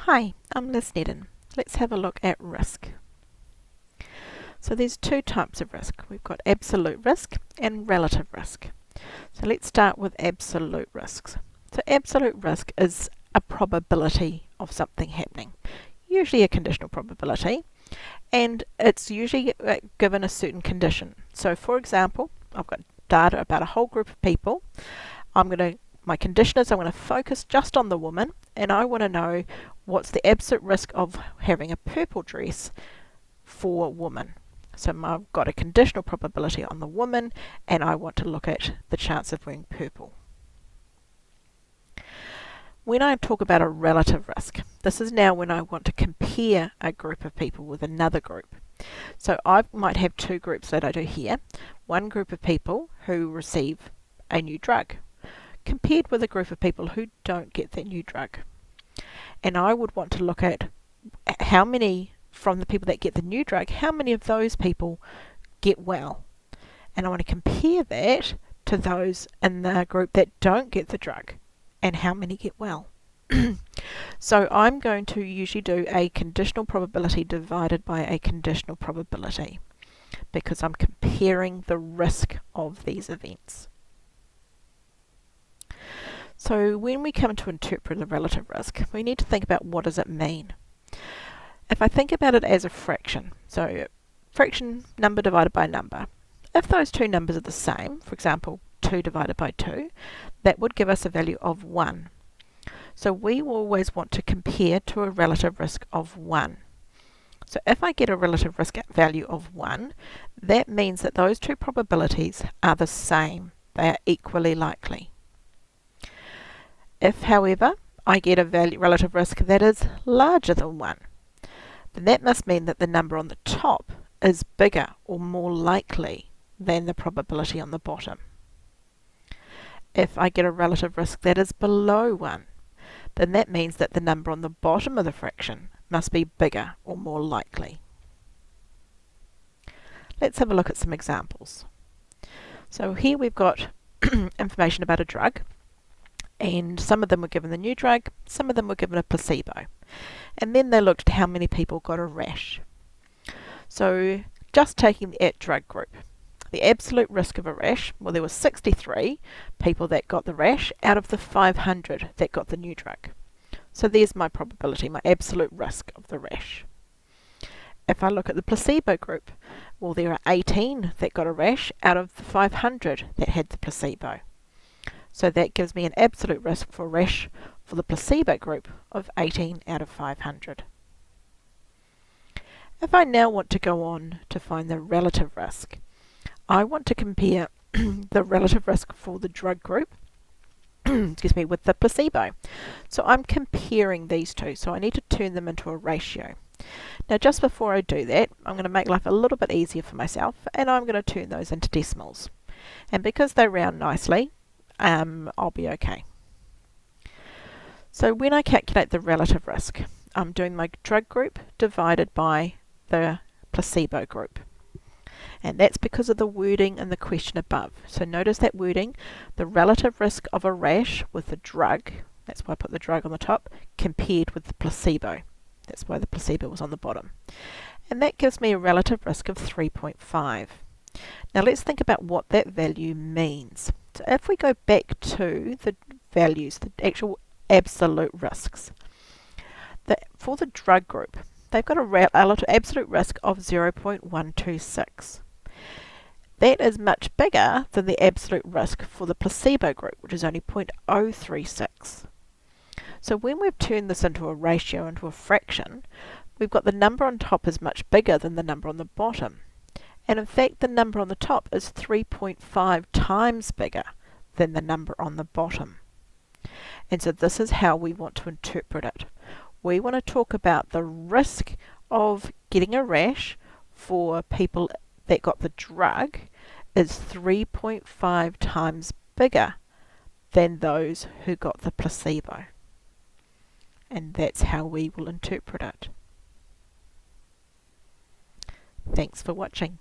Hi, I'm Liz Nedden. Let's have a look at risk. So there's two types of risk. We've got absolute risk and relative risk. So let's start with absolute risks. So absolute risk is a probability of something happening, usually a conditional probability, and it's usually given a certain condition. So for example, I've got data about a whole group of people. My condition is I'm going to focus just on the woman, and I want to know what's the absolute risk of having a purple dress for a woman. So I've got a conditional probability on the woman, and I want to look at the chance of wearing purple. When I talk about a relative risk, this is now when I want to compare a group of people with another group. So I might have two groups that I do here. One group of people who receive a new drug, compared with a group of people who don't get that new drug. And I would want to look at how many from the people that get the new drug, how many of those people get well. And I want to compare that to those in the group that don't get the drug and how many get well. So I'm going to usually do a conditional probability divided by a conditional probability because I'm comparing the risk of these events. So when we come to interpret the relative risk, we need to think about what does it mean. If I think about it as a fraction, so fraction number divided by number, if those two numbers are the same, for example 2 divided by 2, that would give us a value of 1. So we always want to compare to a relative risk of 1. So if I get a relative risk value of 1, that means that those two probabilities are the same. They are equally likely. If, however, I get a relative risk that is larger than 1, then that must mean that the number on the top is bigger or more likely than the probability on the bottom. If I get a relative risk that is below 1, then that means that the number on the bottom of the fraction must be bigger or more likely. Let's have a look at some examples. So here we've got information about a drug, and some of them were given the new drug, some of them were given a placebo. And then they looked at how many people got a rash. So just taking the drug group, the absolute risk of a rash, well, there were 63 people that got the rash out of the 500 that got the new drug. So there's my probability, my absolute risk of the rash. If I look at the placebo group, well, there are 18 that got a rash out of the 500 that had the placebo. So that gives me an absolute risk for rash for the placebo group of 18 out of 500. If I now want to go on to find the relative risk, I want to compare the relative risk for the drug group excuse me, with the placebo. So I'm comparing these two, so I need to turn them into a ratio. Now just before I do that, I'm going to make life a little bit easier for myself, and I'm going to turn those into decimals. And because they round nicely, I'll be okay. So when I calculate the relative risk, I'm doing my drug group divided by the placebo group. And that's because of the wording in the question above. So notice that wording, the relative risk of a rash with the drug, that's why I put the drug on the top, compared with the placebo. That's why the placebo was on the bottom. And that gives me a relative risk of 3.5. Now let's think about what that value means. So if we go back to the values, the actual absolute risks, for the drug group, they've got a absolute risk of 0.126. That is much bigger than the absolute risk for the placebo group, which is only 0.036. So when we've turned this into a ratio, into a fraction, we've got the number on top is much bigger than the number on the bottom. And in fact, the number on the top is 3.5 times bigger than the number on the bottom. And so this is how we want to interpret it. We want to talk about the risk of getting a rash for people that got the drug is 3.5 times bigger than those who got the placebo. And that's how we will interpret it. Thanks for watching.